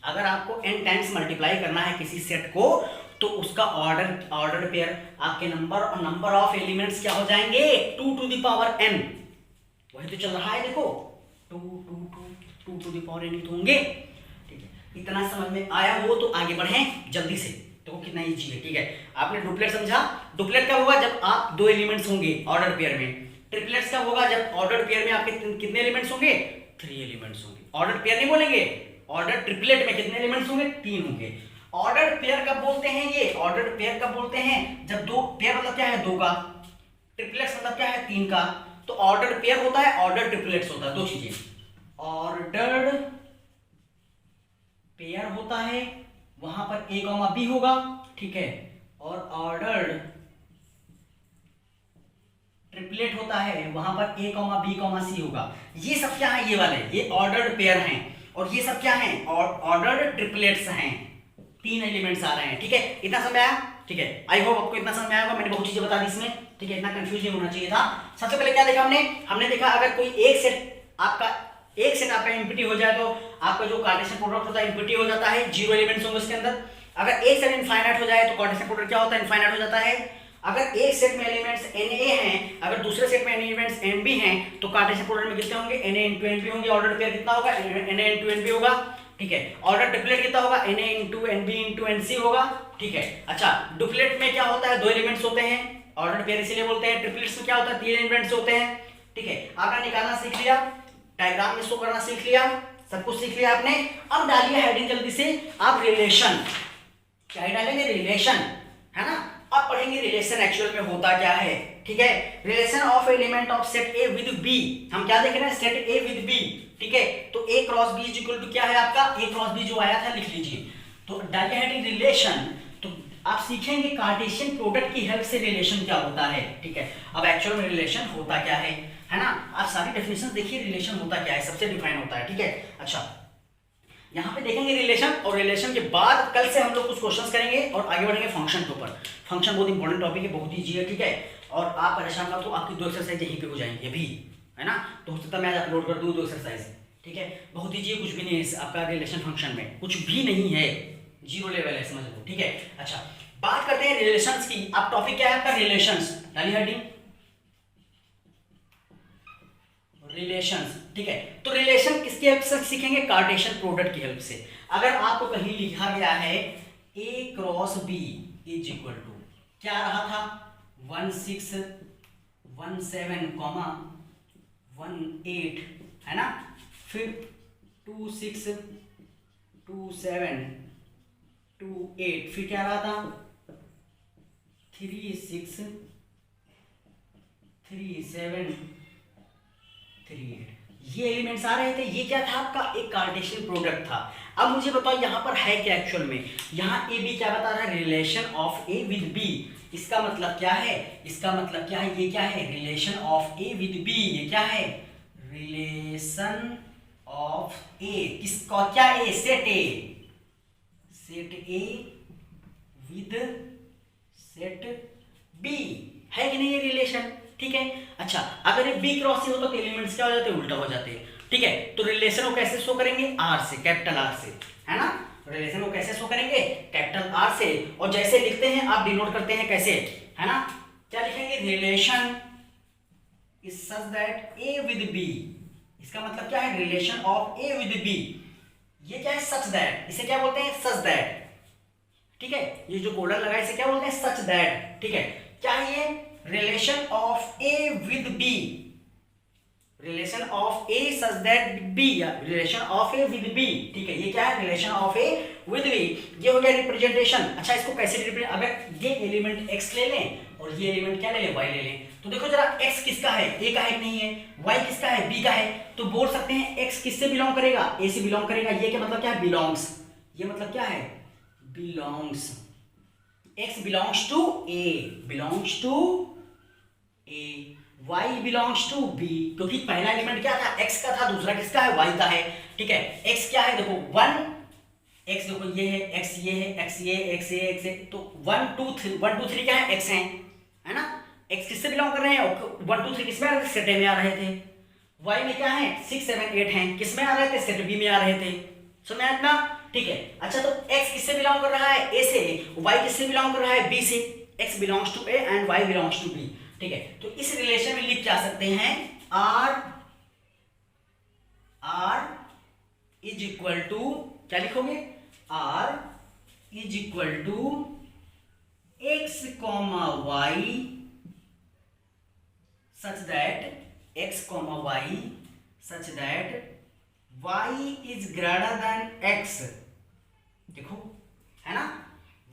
अगर आपको n टाइम्स मल्टीप्लाई करना है किसी सेट को, तो उसका ऑर्डर पेयर आपके नंबर ऑफ एलिमेंट्स क्या हो जाएंगे, 2 to the power n, वही तो चल रहा है, देखो 2 to the power n ही तो होंगे, ठीक है। इतना समझ में आया हो तो आगे बढ़ें जल्दी से, देखो कितना इजी है, ठीक है। आपने डुप्लेट समझा, डुप्लेट कब होगा, जब आप 2 एलिमेंट्स होंगे ऑर्डर पेयर में। ट्रिपलेट्स कब होगा, जब ऑर्डर पेयर में आपके कितने एलिमेंट्स होंगे, 3 एलिमेंट्स होंगे। ऑर्डर पेयर नहीं बोलेंगे, ऑर्डर ट्रिपलेट में कितने एलिमेंट्स होंगे, 3 होंगे। ऑर्डर पेयर कब बोलते हैं, ये ऑर्डर पेयर कब बोलते हैं, जब 2 पेयर मतलब क्या है, 2 का, ट्रिपलेट्स मतलब क्या है, 3 का। तो ऑर्डर पेयर होता है, ऑर्डर ट्रिपलेट्स होता है, 2 चीजें, ऑर्डर्ड पेयर होता है, वहां पर a, b होगा, ठीक है, और ऑर्डर्ड ट्रिपलेट होता है, वहां पर a, b, c होगा। ये सब क्या है, ये वाले, ये ऑर्डर्ड पेयर हैं, और ये सब क्या हैं, ऑर्डर्ड ट्रिपलेट्स हैं, 3 एलिमेंट्स आ रहे हैं, ठीक है। इतना समझ आया, ठीक है। आई होप आपको इतना समझ में आया होगा, मैंने बहुत चीजें बता दी इसमें, ठीक है, इतना कंफ्यूज नहीं होना चाहिए था। सबसे पहले क्या देखा हमने देखा अगर कोई एक सेट आपका एम्प्टी हो जाए तो आपका जो कार्टेशियन प्रोडक्ट होता है एम्प्टी हो जाता है, 0 एलिमेंट्स होंगे उसके अंदर। अगर एक सेट इनफाइनाइट हो जाए तो कार्टेशियन प्रोडक्ट क्या होता है, इनफाइनाइट हो जाता है। अगर एक सेट में एलिमेंट्स Na हैं, अगर दूसरे सेट में एलिमेंट्स Nb हैं, तो कार्टेशियन प्रोडक्ट में कितने होंगे, Na × Nb होंगे। ऑर्डर पेयर कितना होगा, Na × Nb होगा, ठीक है। ऑर्डर ट्रिपलेट कितना होगा, Na × Nb × Nc होगा, ठीक है। अच्छा, डुप्लेट में क्या होता है, 2 एलिमेंट्स होते हैं, ऑर्डर पेयर इसीलिए बोलते हैं। ट्रिपलेट्स में क्या होता है, 3 एलिमेंट्स होते हैं, ठीक है। आपने निकालना सीख लिया, डायग्राम में शो करना सीख लिया, सब कुछ सीख लिया आपने। अब डालिए हेडिंग जल्दी से, आप रिलेशन, क्या डालेंगे, रिलेशन, है ना। अब पढ़ेंगे रिलेशन एक्चुअल में होता क्या है, ठीक है। Relation of element of set A with B, हम क्या देख रहे हैं, सेट ए विद बी, ठीक है। तो A cross B is equal to क्या है आपका, ए क्रॉस बी जो आया था लिख लीजिए। तो डालिए हेडिंग रिलेशन, तो आप सीखेंगे कार्टेशियन प्रोडक्ट की हेल्प से रिलेशन क्या होता है, ठीक है। अब एक्चुअल में रिलेशन होता क्या है ना। आप सारी डेफिनेशन देखिए, रिलेशन होता क्या है, सबसे डिफाइन होता है, ठीक है। अच्छा, यहाँ पे देखेंगे रिलेशन, और रिलेशन के बाद कल से हम लोग कुछ क्वेश्चंस करेंगे और आगे बढ़ेंगे फंक्शन के ऊपर। फंक्शन बहुत इंपॉर्टेंट टॉपिक है, बहुत ईजी है, ठीक है। और आप परेशान मत हो, आपकी 2 एक्सरसाइज यहीं पे हो जाएंगी अभी, है ना। तो हो सकता है मैं आज अपलोड कर दूँ 2 एक्सरसाइज, ठीक है। बहुत ईजी है, कुछ भी नहीं है आपका रिलेशन फंक्शन में, कुछ भी नहीं है, 0 लेवल है, समझ लो, ठीक है। अच्छा, बात करते हैं रिलेशंस की। अब टॉपिक क्या है आपका, रिलेशंस, डालिए हेडिंग रिलेशंस, ठीक है। तो रिलेशन किसकी हेल्प से सीखेंगे, कार्टेशियन प्रोडक्ट की हेल्प से। अगर आपको कहीं लिखा गया है a cross b is equal to, क्या रहा था, 1 6 1 7 1 8, है ना। फिर 2 6 2 7 2 8, फिर क्या रहा था, 3 6 3 7 3 8, ये एलिमेंट्स आ रहे थे, ये क्या था आपका एक कार्टेशियन प्रोडक्ट था। अब मुझे बताओ यहाँ पर है क्या एक्चुअल में, यहाँ ए बी क्या बता रहा है, relation of A with B. इसका मतलब क्या है, इसका मतलब क्या है, ये क्या है, relation of A with B. ये क्या है, रिलेशन ऑफ ए, किसका, क्या A, set A, set A with set B, है कि नहीं ये रिलेशन, ठीक है। अच्छा, अगर ये बी क्रॉस सी हो तो एलिमेंट्स क्या हो जाते हैं, उल्टा हो जाते हैं, ठीक है। तो रिलेशन को कैसे शो करेंगे, आर से, कैपिटल आर से, है ना। रिलेशन को कैसे शो करेंगे, कैपिटल आर से, और जैसे लिखते हैं आप डिनोट करते हैं कैसे, है ना, क्या लिखेंगे, relation is such that A with B. इसका मतलब क्या है, relation of A with B, ये क्या है, सच दैट, इसे क्या बोलते हैं, सच दैट, ठीक है। ये जो कोडर लगा है इसे क्या बोलते हैं, सच दैट, ठीक है। क्या है ये, relation of A with B, relation of A such that B, या relation of A with B, ठीक है। ये क्या है, relation of A with B, ये हो गया रिप्रेजेंटेशन। अच्छा, इसको कैसे रिप्रेजेंट, अगर ये एलिमेंट x ले लें और ये एलिमेंट क्या ले लें, y ले लें, तो देखो जरा x किसका है, a का है कि नहीं है, y किसका है, b का है, तो बोल सकते हैं x किससे बिलोंग करेगा, a से बिलोंग करेगा। ये क्या मतलब क्या है, बिलोंग्स, ये मतलब क्या है, belongs, x belongs to a, belongs to a, y belongs to b, क्योंकि पहला एलिमेंट क्या था, x का था, दूसरा किसका है, y का है, ठीक है। x क्या है, देखो 1, x देखो ये है, x ये है, x ये, x ये, x ये, तो 1 2 3, 1 2 3 क्या है, x है ना। x किससे बिलोंग कर रहे हैं, 1 2 3 किसमें आ रहे थे, सेट ए में आ रहे थे। y में क्या है, 6 7 8 हैं, किसमें आ रहे थे, सेट बी में आ रहे थे, समझ आया ना, ठीक है। अच्छा, तो x किससे बिलोंग कर रहा है, a से, y किससे बिलोंग कर रहा है, b से, x belongs to a and y belongs to b, ठीक है। तो इस रिलेशन में लिख क्या सकते हैं, r इज इक्वल टू, क्या लिखोगे, r is equal to x comma y such that x comma y such that y is greater than x, देखो, है ना,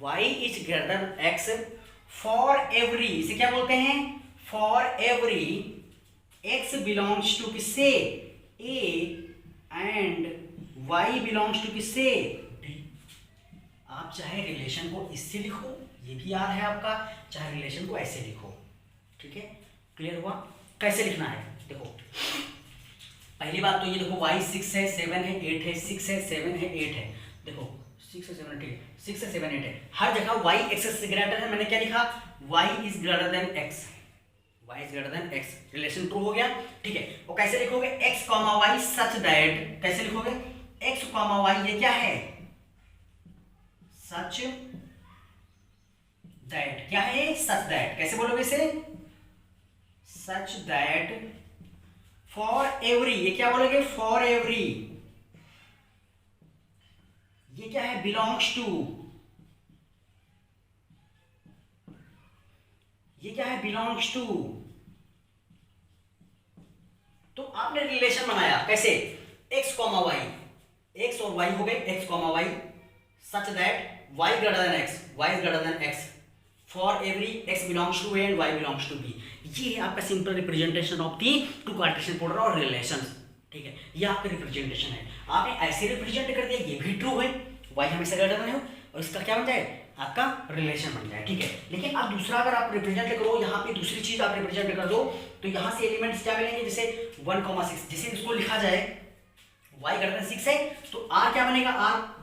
y is greater than x for every, इसे क्या बोलते हैं, for every x belongs to किससे, a and y belongs to किससे, b। आप चाहे रिलेशन को इससे लिखो, ये भी याद है आपका, चाहे रिलेशन को ऐसे लिखो, ठीक है, क्लियर हुआ। कैसे लिखना है, देखो पहली बात तो ये देखो, y 6 है, 7 है, 8 है, 6 है, 7 है, 8 है, देखो 6 है, 7 है, ठीक है, 6 है, 7 8 है, हर जगह y x से ग्रेटर है, मैंने क्या लिखा, y is greater than x, y is greater than x, relation true हो गया, ठीक है। और कैसे लिखोगे, x comma y such that, कैसे लिखोगे, x कॉमा y ये क्या है, सच दैट, क्या है, सच दैट, कैसे बोलोगे इसे, सच दैट फॉर एवरी, ये क्या बोलोगे, फॉर एवरी, ये क्या है, बिलोंग्स टू, ये क्या है, बिलोंग्स टू। तो आपने रिलेशन बनाया कैसे, x कॉमा y, x और y हो गए, x comma y such that y greater than x, y is greater than x for every x belongs to a and y belongs to b। ये है आपका simple representation of the two Cartesian product और रिलेशंस, ठीक है। ये आपका रिप्रेजेंटेशन है, आपने ऐसे रिप्रेजेंट कर दिया, ये भी ट्रू है, y हमेशा ग्रेटर देन हो, और इसका क्या बन जाए, आपका रिलेशन बन जाए, ठीक है। लेकिन अब दूसरा अगर आप रिप्रेजेंट करो, यहाँ पे दूसरी चीज आप रिप्रेजेंट कर दो, तो यहाँ से एलिमेंट्स क्या मिलेंगे, जैसे 1,6, जैसे इसको लिखा जाए y ग्रेटर देन 6 है, तो r क्या बनेगा,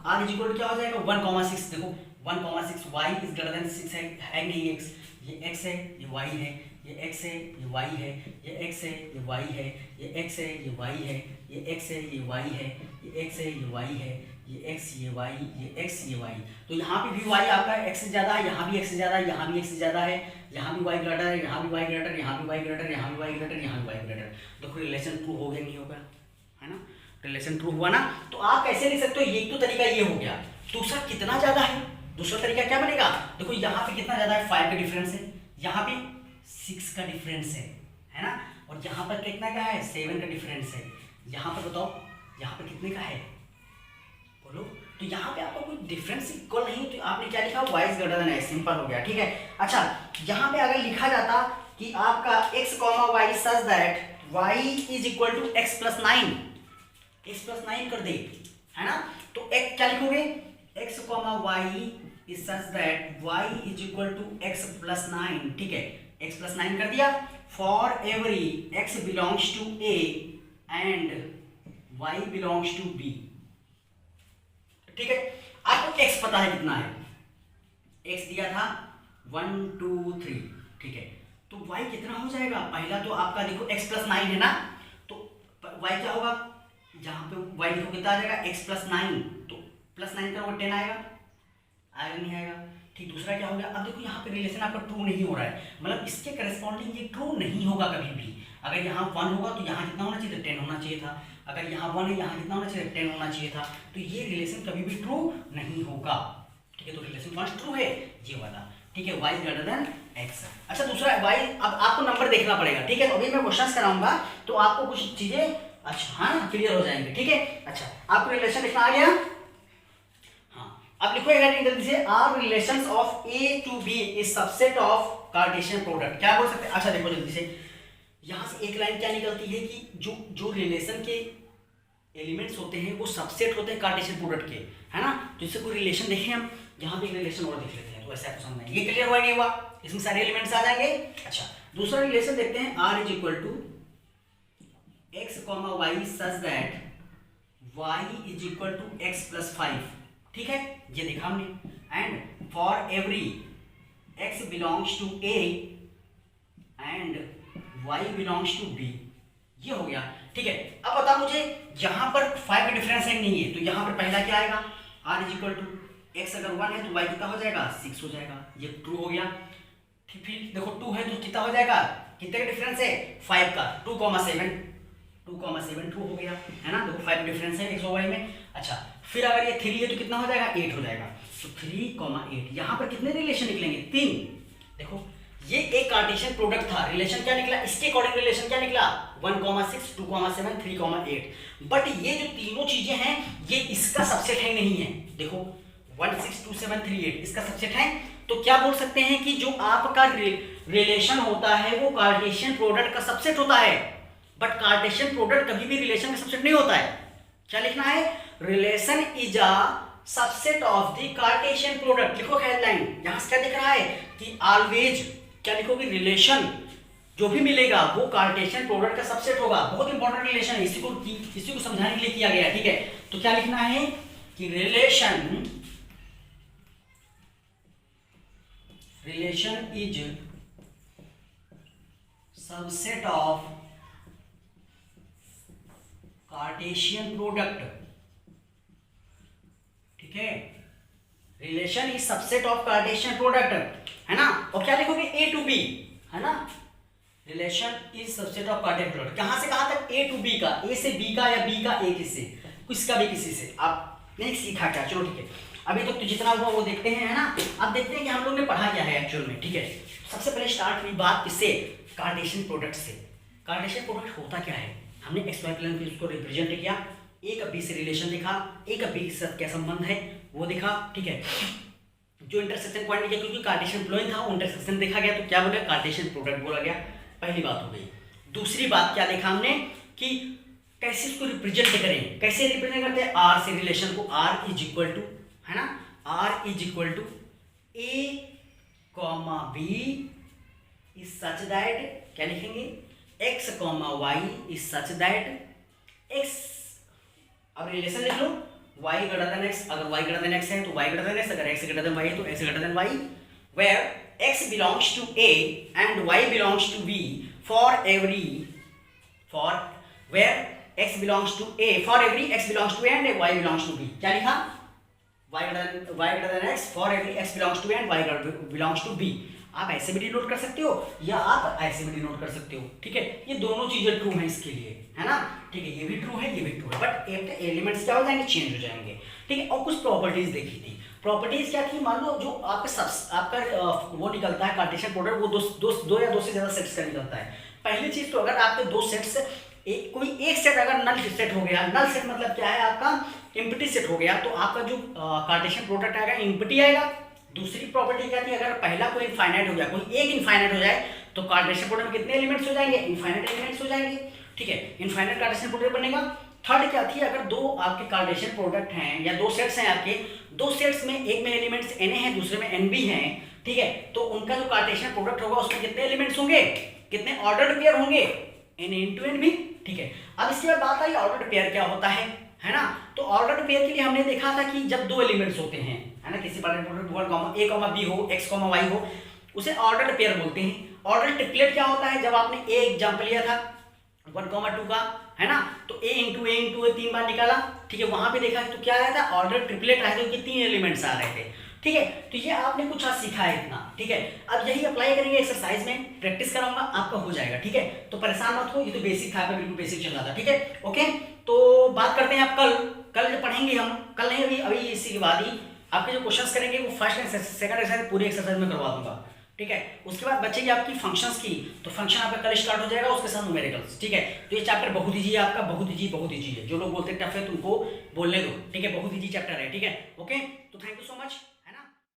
r इज इक्वल क्या हो जाएगा, 1,6, देखो 1,6, y इज ग्रेटर देन 6 है नहीं, x, ये x है, ये y है, ये x है, ये y है, ये x है, ये y है, ये x है, ये y है, ये x है, ये y है, ये x है, ये y है, ये x, ये y, ये x, ये y। तो यहाँ पे भी y आपका x से ज्यादा है, यहाँ भी x से ज्यादा है, यहाँ भी x से ज्यादा है, यहाँ भी y ग्रेटर है, यहाँ भी y ग्रेटर, यहाँ भी y ग्रेटर, यहाँ भी y ग्रेटर, यहाँ भी y ग्रेटर। देखो रिलेशन ट्रू हो गया, नहीं होगा, है ना, रिलेशन ट्रू हुआ ना। तो आप कैसे लिख सकते हो, ये तो तरीका ये हो गया, दूसरा कितना ज्यादा है, दूसरा तरीका क्या बनेगा, देखो यहाँ पे कितना ज्यादा है, 5 का डिफरेंस है, यहाँ पे 6 का डिफरेंस है ना, और यहाँ पर कितना का है, 7 का डिफरेंस है। यहाँ पर बताओ, यहाँ पर कितने का है, बोलो। तो यहाँ पे आपका कोई डिफरेंस इक्वल नहीं, तो आपने क्या लिखा, y is greater than x, simple हो गया, ठीक है। अच्छा, यहाँ पे अगर लिखा जाता कि आपका x comma y such that y is equal to X plus 9 कर दे, है ना। तो एक क्या लिखोगे, x comma Y is such that y is equal to X plus 9, ठीक है, x प्लस 9 कर दिया। For every x belongs to a and y belongs to b, ठीक है। आपको x पता है कितना है, x दिया था 1 2 3, ठीक है। तो y कितना हो जाएगा, पहला तो आपका देखो x प्लस 9 है ना, तो y क्या होगा, जहां पे y देखो कितना आ जाएगा x प्लस 9, तो प्लस 9 करोगे 10 आएगा नहीं आएगा, ठीक। दूसरा क्या हो गया, अब देखो यहाँ पे रिलेशन आपका ट्रू नहीं हो रहा है, मतलब इसके करस्पॉन्डिंग ये ट्रू नहीं होगा कभी भी। अगर यहाँ 1 होगा तो यहाँ कितना होना चाहिए, 10 होना चाहिए था। अगर यहाँ 1 है, यहाँ कितना होना चाहिए, 10 होना चाहिए था। तो ये रिलेशन कभी भी ट्रू नहीं होगा, ठीक है। तो रिलेशन कौन ट्रू है, ये वाला, ठीक है, y ग्रेटर देन x। अच्छा दूसरा y, अब आपको नंबर देखना पड़ेगा, ठीक है। तो अभी मैं क्वेश्चंस कराऊंगा तो आपको कुछ चीजें अच्छा हाँ क्लियर हो जाएंगे, ठीक है। अच्छा आपको रिलेशन लिखना आ गया, अब लिखो जल्दी से, R relations of A to B is subset of Cartesian product. क्या बोल सकते हैं, अच्छा देखो जल्दी से, यहां से एक लाइन क्या निकलती है कि जो रिलेशन के एलिमेंट्स होते हैं वो सबसेट होते हैं कार्टेशियन प्रोडक्ट के, है ना। तो इससे कोई रिलेशन देखें हम, यहाँ पे एक रिलेशन और देख लेते हैं, तो ऐसा पसंद नहीं, ये क्लियर हुआ नहीं हुआ, इसमें सारे एलिमेंट्स आ जाएंगे। अच्छा दूसरा रिलेशन देखते हैं, R is equal to X comma Y such that Y is equal to X plus 5, ठीक है, ये देखा हमने। And for every x belongs to a and y belongs to b, ये हो गया, ठीक है। अब बता मुझे यहाँ पर 5 का डिफरेंस है नहीं है, तो यहाँ पर पहला क्या आएगा, r is equal to X अगर 1 है तो y कितना हो जाएगा, 6 हो जाएगा, ये ट्रू हो गया। फिर देखो 2 है तो कितना हो जाएगा, कितने का डिफरेंस है, 5 का, 2,7 ट्रू हो गया, है ना। देखो 5 डिफरेंस है x और y में। अच्छा फिर अगर ये 3 है तो कितना हो जाएगा, 8 हो जाएगा। तो 3,8, यहाँ पर कितने रिलेशन निकलेंगे, 3। देखो ये एक कार्टेशियन प्रोडक्ट था, रिलेशन क्या निकला, इसके अकॉर्डिंग रिलेशन क्या निकला, 1,6, 2,7, 3,8। बट ये जो तीनों चीजें हैं ये इसका सबसेट है नहीं है, देखो 1 6 2 7 3 8 इसका सबसेट है। तो क्या बोल सकते हैं कि जो आपका रिलेशन होता है वो कार्टेशियन प्रोडक्ट का सबसेट होता है, बट कार्टेशियन प्रोडक्ट कभी भी रिलेशन का सबसेट नहीं होता है। क्या लिखना है, relation is a subset of the Cartesian product. लिखो हेडलाइन, यहां से क्या दिख रहा है कि ऑलवेज क्या लिखोगे, रिलेशन जो भी मिलेगा वो कार्टेशियन प्रोडक्ट का सबसेट होगा। बहुत इंपॉर्टेंट रिलेशन है, इसी को समझाने के लिए किया गया है, ठीक है। तो क्या लिखना है कि relation is subset of Cartesian product, ठीक है। Relation is subset of Cartesian product, है ना। और क्या लिखोगे, ए टू बी, है ना। Relation is subset of Cartesian product, कहां से कहां तक, ए टू बी का, ए से बी का या बी का ए किससे, किसका भी किसी से। आप नहीं सीखा क्या, चलो ठीक है, अभी तक तो जितना हुआ वो देखते हैं, है ना। अब देखते हैं कि हम लोग ने पढ़ा क्या है एक्चुअल में, ठीक है। सबसे पहले स्टार्ट हुई बात किससे, कार्टेशियन प्रोडक्ट से। कार्टेशियन प्रोडक्ट होता क्या है, हमने एक्स वाई प्लेन पे उसको रिप्रेजेंट किया, ए का बी से रिलेशन दिखा, ए का बी के साथ क्या संबंध है वो दिखा, ठीक है। जो इंटरसेक्शन पॉइंट दिया, क्योंकि कार्टेशियन प्लेन था वो इंटरसेक्शन देखा गया, तो क्या बोला, कार्टेशियन प्रोडक्ट बोला गया, पहली बात हो गई। दूसरी बात क्या देखा हमने कि कैसे इसको रिप्रेजेंट करें, कैसे रिप्रेजेंट करते हैं, आर से रिलेशन को, आर इज इक्वल टू, है ना, R is equal to A comma B is such that, क्या लिखेंगे, x comma Y is such that x, अब रिलेशन लिख लो, y ग्रेटर देन x, अगर y ग्रेटर देन x है तो y ग्रेटर देन x, अगर x ग्रेटर देन y है तो x greater than y, where x belongs to a and y belongs to b for every where x belongs to a for every x belongs to a and y belongs to b। क्या लिखा, y greater than x for every x belongs to a and y belongs to b। आप ऐसे भी डिनोट कर सकते हो या आप ऐसे भी डिनोट कर सकते हो, ठीक है। ये दोनों चीजें ट्रू हैं इसके लिए, है ना, ठीक है। ये भी ट्रू है, ये भी ट्रू है, बट एलिमेंट्स क्या हो जाएंगे, चेंज हो जाएंगे, ठीक है। और कुछ प्रॉपर्टीज देखी थी। प्रॉपर्टीज क्या थी, मान लो जो आपका वो निकलता है कार्टेशियन प्रोडक्ट, वो दो या दो से ज्यादा सेट्स का निकलता है। पहली चीज तो अगर आपके दो सेट्स, कोई एक सेट अगर नल सेट हो गया, नल सेट मतलब क्या है, आपका एम्प्टी सेट हो गया, तो आपका जो कार्टेशियन प्रोडक्ट आएगा एम्प्टी आएगा। दूसरी प्रॉपर्टी क्या थी, अगर पहला कोई इनफाइनाइट हो गया, कोई एक इनफाइनाइट हो जाए तो कार्टेशियन प्रोडक्ट में कितने एलिमेंट्स हो जाएंगे, इनफाइनाइट एलिमेंट्स हो जाएंगे, ठीक है, इनफाइनाइट कार्टेशियन प्रोडक्ट बनेगा। थर्ड क्या थी, अगर दो आपके कार्टेशियन प्रोडक्ट हैं या दो सेट्स हैं आपके, दो सेट्स में एक में एलिमेंट्स Na है दूसरे में Nb हैं, ठीक है, तो उनका जो कार्टेशियन प्रोडक्ट होगा उसमें कितने एलिमेंट्स होंगे, कितने ऑर्डर्ड पेयर होंगे, Na into Nb, ठीक है। अब इसके बाद बात आई ऑर्डर्ड पेयर क्या होता है ना। तो ऑर्डर्ड पेयर के लिए हमने देखा था कि जब दो एलिमेंट्स होते हैं, है ना, किसी पार्टिकुलर प्रोडक्ट A, B हो, X, Y हो, उसे ऑर्डर्ड पेयर बोलते हैं। ऑर्डर्ड ट्रिपलेट क्या होता है, जब आपने एक एग्जांपल लिया था 1, 2 का, है ना, तो A इंटू A 3 बार निकाला, ठीक है, वहां पे देखा तो क्या आया था, ऑर्डर ट्रिपलेट आया था, क्योंकि 3 एलिमेंट्स आ रहे थे, ठीक है। तो ये आपने कुछ आज सीखा है इतना, ठीक है। अब यही अप्लाई करेंगे एक्सरसाइज में, प्रैक्टिस कराऊंगा, आपका हो जाएगा, ठीक है। तो परेशान मत हो, ये तो बेसिक था, बिल्कुल बेसिक चल रहा था, ठीक है, ओके। तो बात करते हैं आप कल जो पढ़ेंगे हम, कल नहीं अभी इसी के बाद ही आपके जो क्वेश्चंस करेंगे वो फर्स्ट एंड सेकंड एक्सरसाइज पूरी एक्सरसाइज में करवा दूंगा, ठीक है। उसके बाद बचेगी आपकी फंक्शंस की, तो फंक्शन आपका कल स्टार्ट हो जाएगा, उसके साथ न्यूमेरिकल्स, ठीक है। तो ये चैप्टर बहुत ईजी है आपका, बहुत ईजी है। जो लोग बोलते हैं टफ है तो उनको बोलने दो, ठीक है, बहुत ईजी चैप्टर है, ठीक है, ओके। तो थैंक यू सो मच।